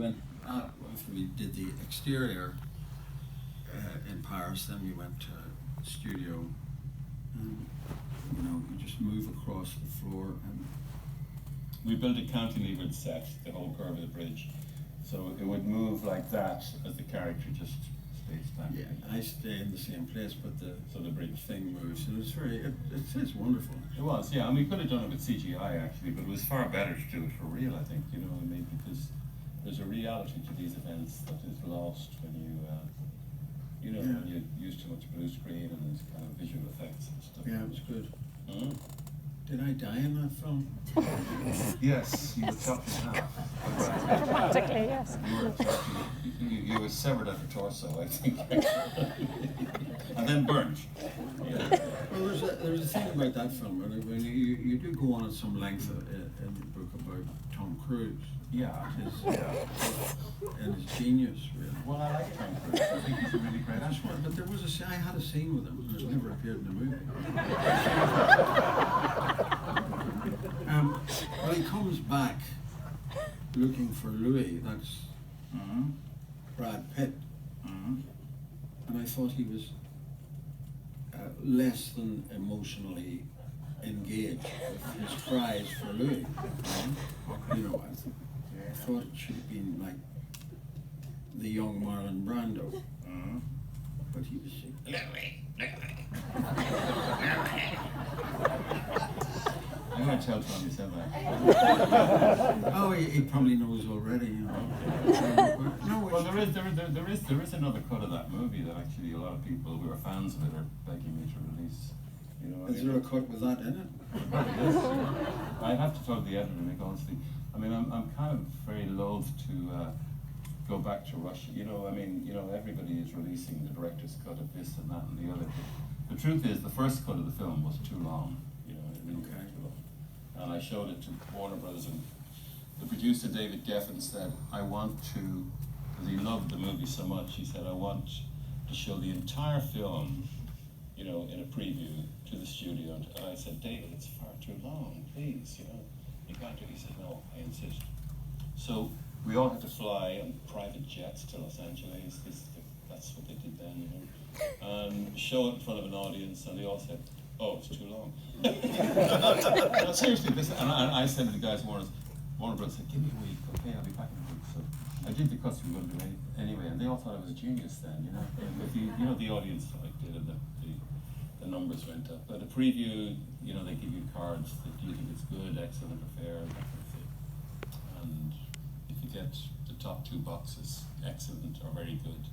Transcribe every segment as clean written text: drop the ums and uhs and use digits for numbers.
went, after we did the exterior in Paris, then we went to studio, and you just move across the floor. And we built a cantilevered set, the whole curve of the bridge, so it would move like that as the character just stays back. Yeah, I stay in the same place, but so the bridge thing moves, and it's wonderful. It was, yeah, and we could have done it with CGI actually, but it was far better to do it for real, I think, you know what I mean, because there's a reality to these events that is lost when when you use too much blue screen and there's kind of visual effects and stuff. Yeah, it was good. Mm-hmm. Did I die in that film? Yes, you were chopped in half. Dramatically, yes. You were severed at the torso, I think. And then burnt. Yeah. Well, there's a thing about that film, and when you do go on at some length in the book about Tom Cruise. Yeah, and his genius, really. Well, I like Tom Cruise. I think he's a really great actor. But I had a scene with him, and it never appeared in the movie. Well, he comes back looking for Louis, that's Brad Pitt. And I thought he was less than emotionally engaged with his cries for Louis. I thought it should have been like the young Marlon Brando. But he was Louis. I'm going to tell Tom you said that. Oh, he probably knows already, Well, there is another cut of that movie that actually a lot of people who are fans of it are begging me to release. Is there a cut with that in it? I have to talk to the editor, Nick, honestly. I mean, I'm kind of very loath to go back to Russia. Everybody is releasing the director's cut of this and that and the other. The truth is, the first cut of the film was too long. Too long. And I showed it to Warner Brothers, and the producer David Geffen said, I want to, because he loved the movie so much, he said, I want to show the entire film, in a preview to the studio. And I said, David, it's far too long, please, you can't do it. He said, no, I insist. So we all had to fly on private jets to Los Angeles. That's what they did then, and show it in front of an audience, and they all said, oh, it's too long. No, seriously, and I said to the guys, Warner Brothers said, give me a week, okay, I'll be back in a week. So I did the cuts we were going to do anyway, and they all thought I was a genius then, But the audience liked it, and the numbers went up. But a preview, they give you cards that you think it's good, excellent, or fair, that kind of thing. And if you get the top two boxes, excellent or very good,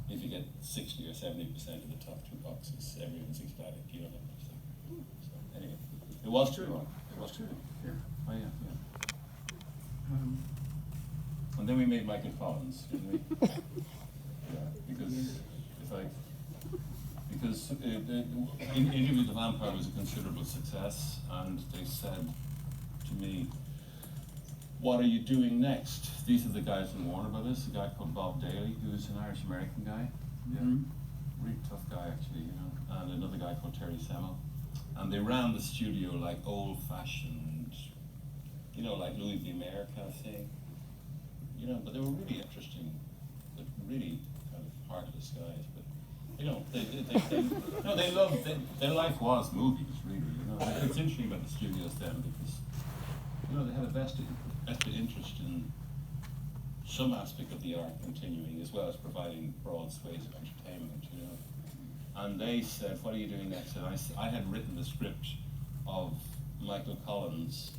if you get 60 or 70% of the top two boxes, everyone's ecstatic, that kind of stuff. So anyway, it was too long. It was too long. Yeah. Oh yeah. And then we made Michael Collins, didn't we? Yeah, because Interview with the Vampire was a considerable success, and they said to me, what are you doing next? These are the guys from Warner Brothers, a guy called Bob Daly, who's an Irish-American guy. Really tough guy, actually, and another guy called Terry Semmel. And they ran the studio like old-fashioned, like Louis the Mayor kind of thing. But they were really interesting, but really kind of heartless guys. But they loved. Their life was movies, really. It's interesting about the studios then because they had a vested interest in some aspect of the art continuing, as well as providing broad swathes of entertainment. And they said, "What are you doing next?" And I had written the script of Michael Collins.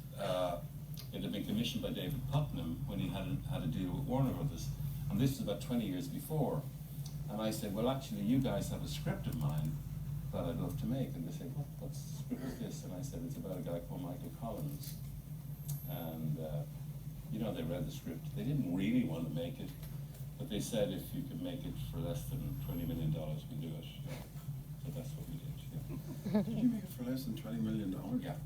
It had been commissioned by David Putnam when he had a deal with Warner Brothers, and this is about 20 years before. And I said, well, actually, you guys have a script of mine that I'd love to make. And they said, what script is this? And I said, it's about a guy called Michael Collins. And, they read the script. They didn't really want to make it, but they said, if you can make it for less than $20 million, we do it. So that's what we did. Did you make it for less than $20 million? Yeah.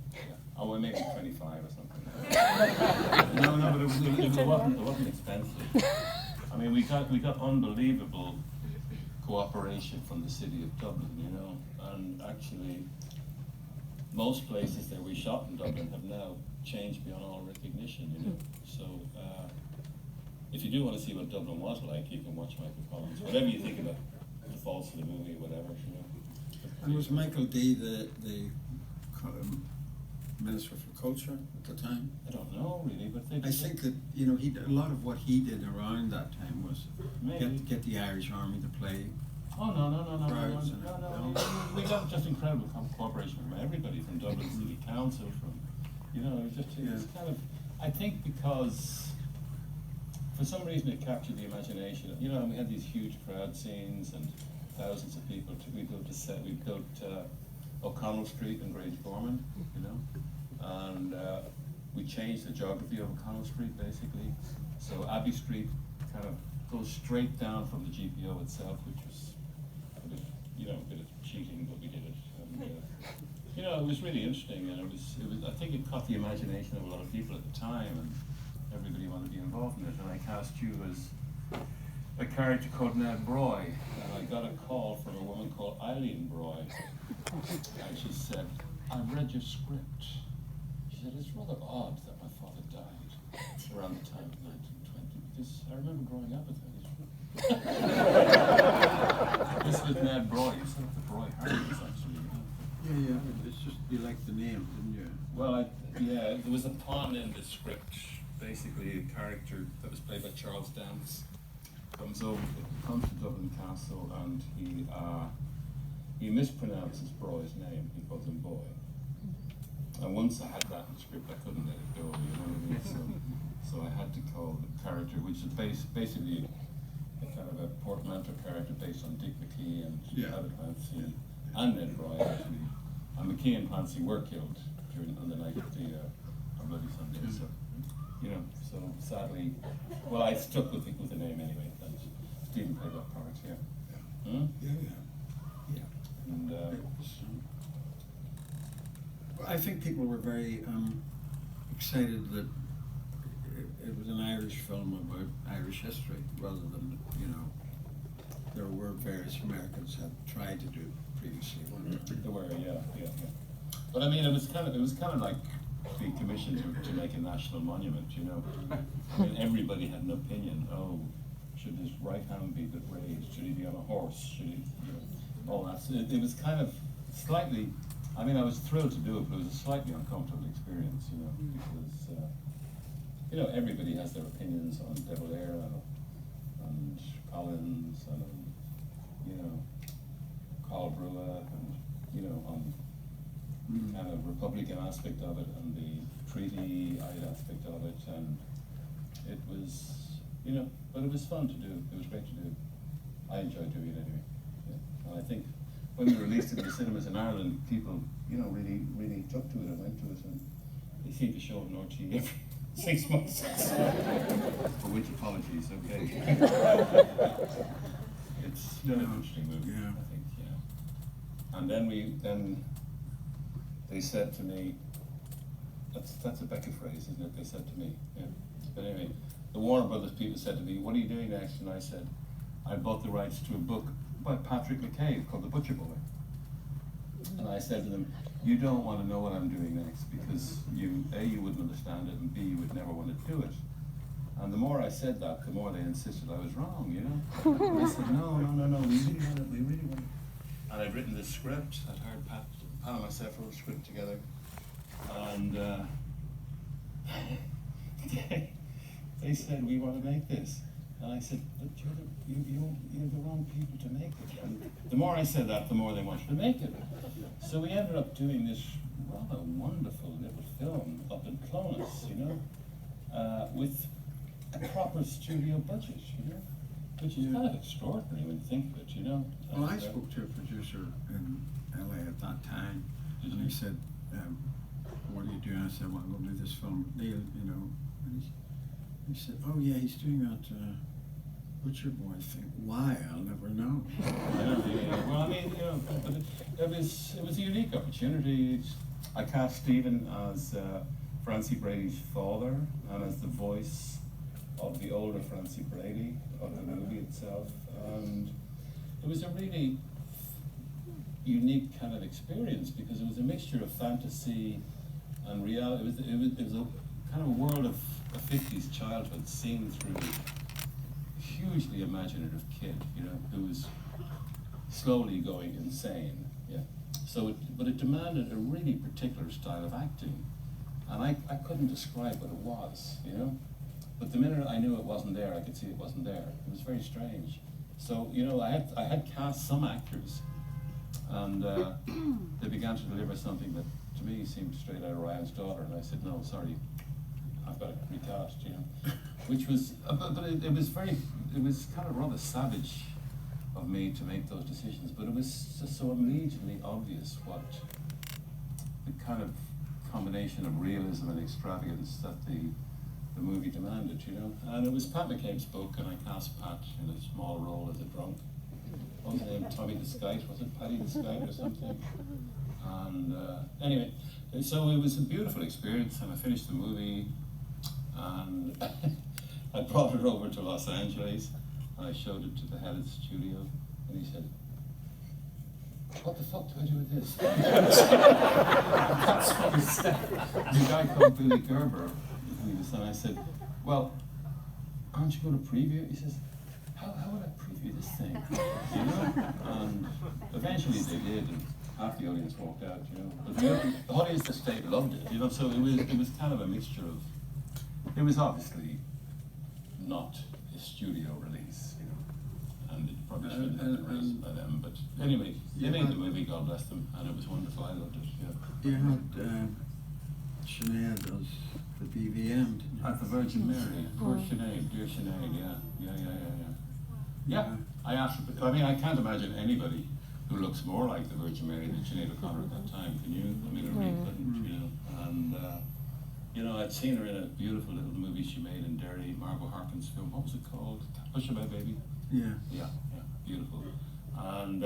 Oh, we made it 25 or something. No, but it wasn't expensive. I mean, we got unbelievable cooperation from the city of Dublin, and actually most places that we shot in Dublin have now changed beyond all recognition, So if you do want to see what Dublin was like, you can watch Michael Collins. Whatever you think about the faults of the movie, whatever, you know. And was Michael D the Minister for Culture at the time? I don't know really, but they I think that, you know, a lot of what he did around that time was maybe. get the Irish Army to play. Oh no! Crowds and We got just incredible cooperation from everybody, from Dublin City Council, from, you know, it was kind of, I think because for some reason it captured the imagination. You know, we had these huge crowd scenes and thousands of people. We built O'Connell Street in Grangeforman, you know, and we changed the geography of O'Connell Street basically. So Abbey Street kind of goes straight down from the GPO itself, which was a bit of cheating, but we did it. And, you know, it was really interesting, and it was. I think it caught the imagination of a lot of people at the time, and everybody wanted to be involved in it. And I cast you as a character called Ned Broy, and I got a call from a woman called Eileen Broy, and she said, "I've read your script." She said, "It's rather odd that my father died around the time of 1920, because I remember growing up with him." This was Ned Broy. You set up the Broy Harriers, actually. Yeah. It's just, you liked the name, didn't you? Well, there was a pun in the script. Basically, a character that was played by Charles Dance comes to Dublin Castle, and he mispronounces Broy's name. He calls him Boy. And once I had that in the script, I couldn't let it go. You know what I mean? So I had to call the character, which is basically a kind of a portmanteau character based on Dick McKee and David Clancy and Ned Broy, actually. And McKee and Clancy were killed on the night of the Bloody Sunday. So, you know, so sadly, well, I stuck with the name anyway. And Stephen played that part, yeah. Hmm? Yeah. And I think people were very excited that it was an Irish film about Irish history, rather than, you know, there were various Americans had tried to do previously. there were, yeah. But I mean, it was kind of like being commissioned to make a national monument, you know. I mean, everybody had an opinion. Oh, should his right hand be raised? Should he be on a horse? Should he, you know, all that. So it was kind of slightly. I mean, I was thrilled to do it, but it was a slightly uncomfortable experience, you know, because you know, everybody has their opinions on De Valera and Collins and you know, Carl Brewer and you know, on kind of Republican aspect of it and the treaty-eyed aspect of it, and it was, you know, but it was fun to do. It was great to do. I enjoyed doing it anyway. Yeah. And I think when we released it in the cinemas in Ireland, people, you know, really took to it and went to it, and they seem to show it in RT every 6 months. For which apologies, okay. It's still an interesting movie, I think, yeah. And then they said to me, that's a Beckett phrase, isn't it? They said to me, yeah. But anyway, the Warner Brothers people said to me, "What are you doing next?" And I said, "I bought the rights to a book by Patrick McCabe called The Butcher Boy." And I said to them, "You don't want to know what I'm doing next, because you wouldn't understand it, and B, you would never want to do it." And the more I said that, the more they insisted I was wrong, you know? And I said, no, we really want it. And I'd written this script. I'd hired Pat and myself wrote a script together. And they said, "We want to make this." And I said, "But you're the wrong people to make it." And the more I said that, the more they wanted to make it. So we ended up doing this rather wonderful little film up in Clonus, you know, with a proper studio budget, you know, which is kind of extraordinary when you think of it, you know. Well, I spoke to a producer in LA at that time, and he said, "What are you doing?" I said, "Well, I'm going to do this film with Neil, you know." And he said, "Oh yeah, he's doing that Butcher Boy thing." Why? I'll never know. Well, I mean, you know, but it was a unique opportunity. I cast Stephen as Francie Brady's father and as the voice of the older Francie Brady of the movie itself, and it was a really unique kind of experience because it was a mixture of fantasy and reality. It was a kind of world of a 50s childhood seen through hugely imaginative kid, you know, who was slowly going insane. Yeah. So, but it demanded a really particular style of acting, and I couldn't describe what it was, you know. But the minute I knew it wasn't there, I could see it wasn't there. It was very strange. So, you know, I had cast some actors, and they began to deliver something that to me seemed straight out of Ryan's Daughter, and I said, no, sorry, I've got to recast, you know. Which was, but it was kind of rather savage of me to make those decisions, but it was just so immediately obvious what the kind of combination of realism and extravagance that the movie demanded, you know. And it was Pat McCabe's book, and I cast Pat in a small role as a drunk. What was his name? Tommy the Skite, was it Paddy the Skite or something? And anyway, so it was a beautiful experience, and I finished the movie, and I brought it over to Los Angeles, and I showed it to the head of the studio, and he said, what the fuck do I do with this? That's what he said. The guy called Billy Gerber, and I said, well, aren't you going to preview it? He says, how would I preview this thing? You know? And eventually they did, and half the audience walked out, you know. But the audience that stayed loved it, you know, so it was kind of a mixture of, it was obviously not a studio release, you know, and it probably shouldn't have been released by them, but anyway, they made the movie, God bless them, and it was wonderful, I loved it, yeah. You had Sinead does the BVM, didn't you? At the Virgin Mary, poor Sinead, dear Sinead, yeah, I asked, I mean, I can't imagine anybody who looks more like the Virgin Mary than Sinead O'Connor at that time, can you? I mean, I really couldn't, you know, and you know, I'd seen her in a beautiful little movie she made in Derry, Margot Harkin's film, what was it called? Push My Baby? Yeah, beautiful. And,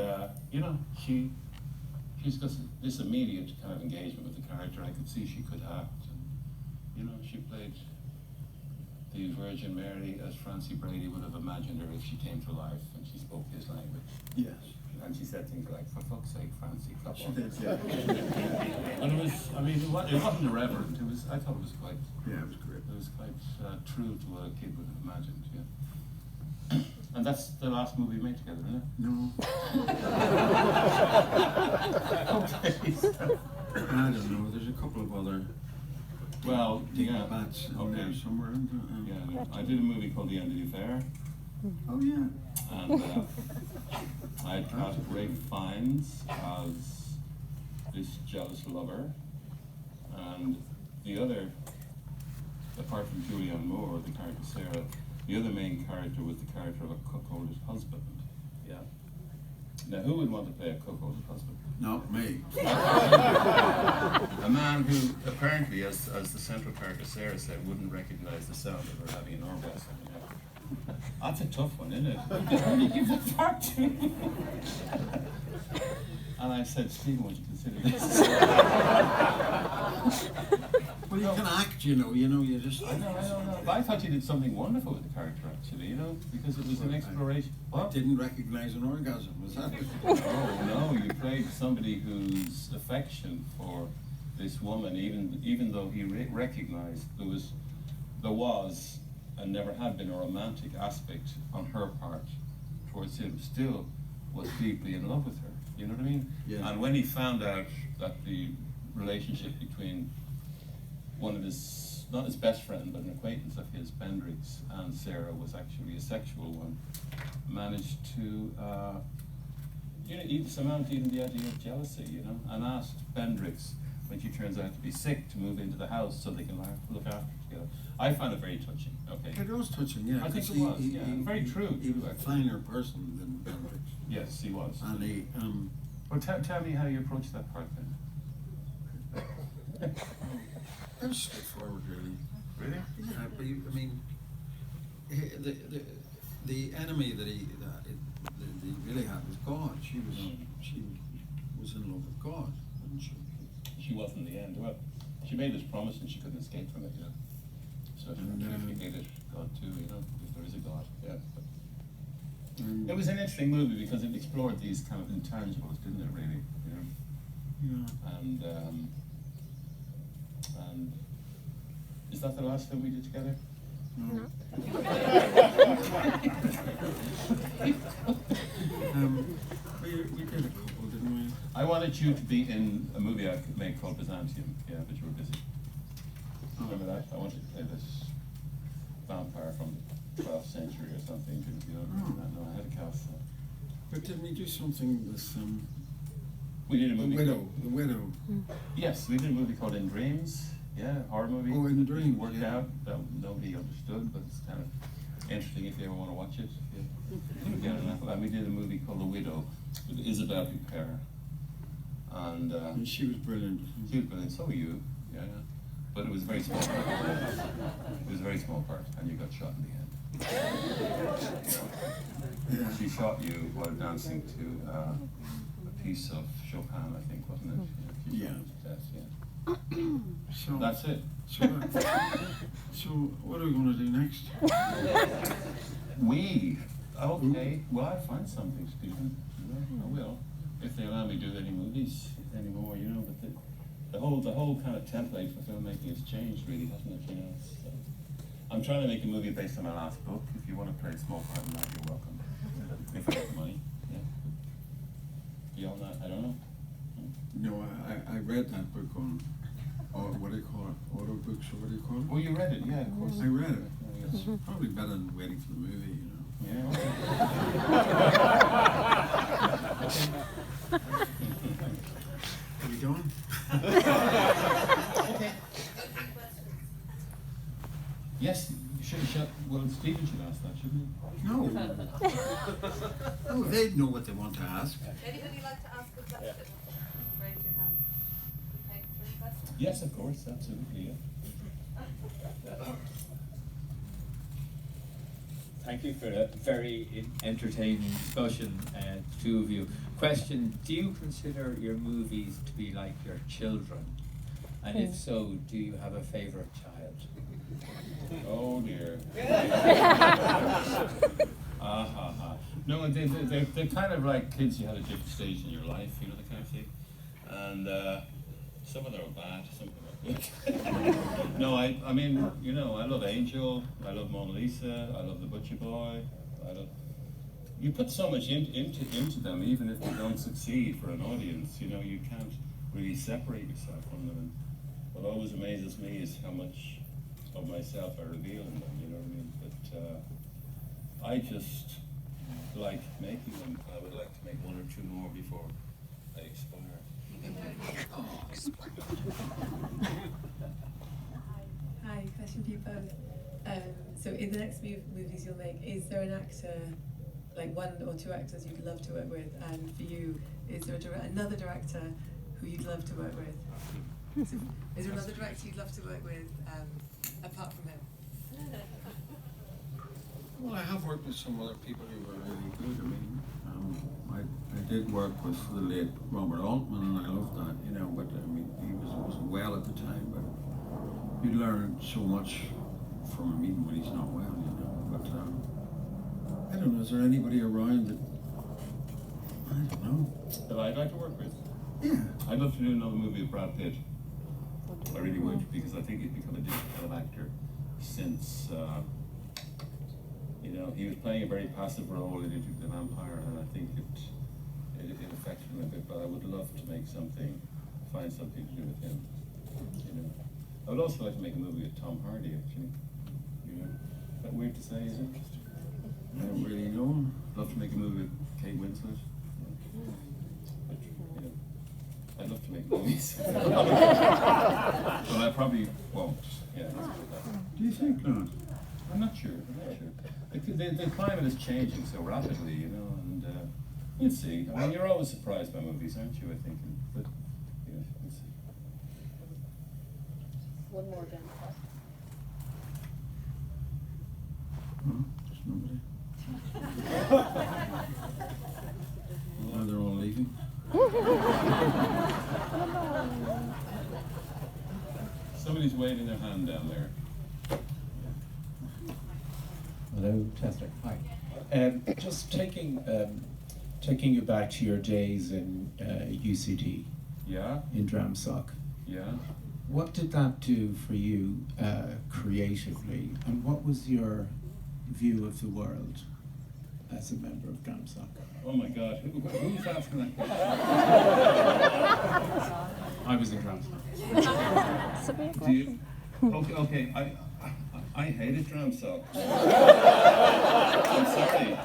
you know, she's got this immediate kind of engagement with the character. I could see she could act. And, you know, she played the Virgin Mary as Francie Brady would have imagined her if she came to life and she spoke his language. Yes. And she said things like, for fuck's sake, Francie, clap She on. did, yeah. And it was, I mean, it wasn't irreverent. It was, I thought it was quite, Yeah, it was great. it was quite true to what a kid would have imagined, yeah. And that's the last movie we made together, isn't it? No, Okay. I don't know, there's a couple of other Well, deep yeah. bats in Okay. there somewhere. Yeah, I did a movie called The End of the Affair, Oh, yeah. and I had cast Ray Fiennes as this jealous lover, and the other, apart from Julianne Moore, the character Sarah, the other main character was the character of a cuckolded husband. Yeah. Now, who would want to play a cuckolded husband? Not me. A man who apparently, as the central character Sarah said, wouldn't recognize the sound of her having an orgasm. Yeah. That's a tough one, isn't it? How do you give that part to? And I said, Stephen, would you consider this? Well, you can act, you know, you just... I know. But I thought you did something wonderful with the character, actually, you know, because it was an exploration. I What? didn't recognize an orgasm, was that it? No, you played somebody whose affection for this woman, even though he recognized there was and never had been a romantic aspect on her part towards him, still was deeply in love with her. You know what I mean? Yeah. And when he found out that the relationship between one of his, not his best friend, but an acquaintance of his, Bendrix, and Sarah was actually a sexual one, managed to, surmount even the idea of jealousy, you know, and asked Bendrix, when she turns out to be sick, to move into the house so they can look after her together. I found it very touching, okay? It was touching, yeah. I think 'cause it was, yeah, very true, He was a actually. finer person than Bendrix. Yes, he was. And he, Well, tell me how you approached that part then. it was straightforward, really. Really? Yeah, but I mean, the enemy that he really had was God. She was in love with God, wasn't she? She was in the end. Well, she made this promise and she couldn't escape from it, you know. So if you hated God too, you know, if there is a God, yeah. It was an interesting movie because it explored these kind of intangibles, didn't it, really? You know? Yeah. And is that the last film we did together? No. We did a couple, didn't we? I wanted you to be in a movie I made called Byzantium, yeah, but you were busy. Remember that? I wanted to play this vampire from the 12th century or something. You don't remember that? No, I had a cast. But didn't we do something with We did a the movie. widow? The widow. Yes, we did a movie called In Dreams. Yeah, horror movie. Oh, In Dreams, It worked yeah. out. Nobody understood, but it's kind of interesting if you ever want to watch it. Yeah. And we did a movie called The Widow with Isabelle Huppert. And And she was brilliant. she was brilliant. So were you. Yeah. But it was a very small part. It was a very small part, and you got shot in the end. Yeah. She shot you while dancing to a piece of Chopin, I think, wasn't it? She Yeah. shot you to death, yeah. So That's it. So what are we going to do next? Okay. Well, I'll find something, Stephen. I will. If they allow me to do any movies anymore, you know, but the whole kind of template for filmmaking has changed, really, hasn't it? You know, I'm trying to make a movie based on my last book. If you want to play a small part in that, you're welcome. If I get the money, yeah. Beyond that, I don't know. No, I read that book on, what do you call it? Auto books, or what do you call it? Oh, you read it? Yeah, of course. I read it. Yeah, yes. Probably better than waiting for the movie, you know. Yeah. Are we going? Okay. Yes, you should have shut. Well, Stephen should ask that, shouldn't he? No. Oh, they know what they want to ask. Anybody like to ask a question? Raise your hand. Okay, for a question? Yes, of course, absolutely. Yeah. Thank you for a very entertaining discussion, two of you. Question, do you consider your movies to be like your children? And if so, do you have a favourite child? Oh dear. No, they're kind of like kids you had at different stage in your life, you know, that kind of thing. And some of them are bad, some of them are good. No, I mean, you know, I love Angel, I love Mona Lisa, I love The Butcher Boy, you put so much into them, even if they don't succeed for an audience, you know, you can't really separate yourself from them. And what always amazes me is how much of myself I reveal in them, you know what I mean? But I just like making them. I would like to make one or two more before I expire. Hi, question for you both. So in the next movies you'll make, is there an actor, like one or two actors you'd love to work with? And for you, is there another director who you'd love to work with? Is there another director you'd love to work with, apart from him? Well, I have worked with some other people who were really good. I mean, I did work with the late Robert Altman, and I loved that, you know, but I mean, he wasn't well at the time, but you learn so much from him even when he's not well, you know. But I don't know, is there anybody around that, I don't know. That I'd like to work with. Yeah. I'd love to do another movie with Brad Pitt. I really would, because I think he's become a different kind of actor since, you know, he was playing a very passive role in Into the Vampire, and I think it affected him a bit, but I would love to make something, find something to do with him, you know. I would also like to make a movie with Tom Hardy, actually, you know. Is that weird to say, is it? I don't really know. Love to make a movie with Kate Winslet. But, you know, I'd love to make movies. But I probably won't. Yeah, let's put it that way. Do you think not? I'm not sure. The climate is changing so rapidly, you know, and we'll see. I mean, you're always surprised by movies, aren't you? I think, but yeah, we'll see. One more down. No, there's nobody. Oh, they're all leaving. Somebody's waving their hand down there. Hello, testing. Hi. Just taking you back to your days in UCD, Yeah, in Dramsoc. yeah. What did that do for you creatively, and what was your view of the world? as a member of Dramsoc? Oh my God, who's asking that question? I was in Dramsoc. So be a Do you? question. Okay, I hated Dramsoc. I'm sorry.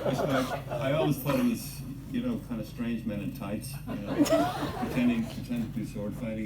It's like, I always thought it was, you know, kind of strange men in tights, you know, pretending to do sword fighting.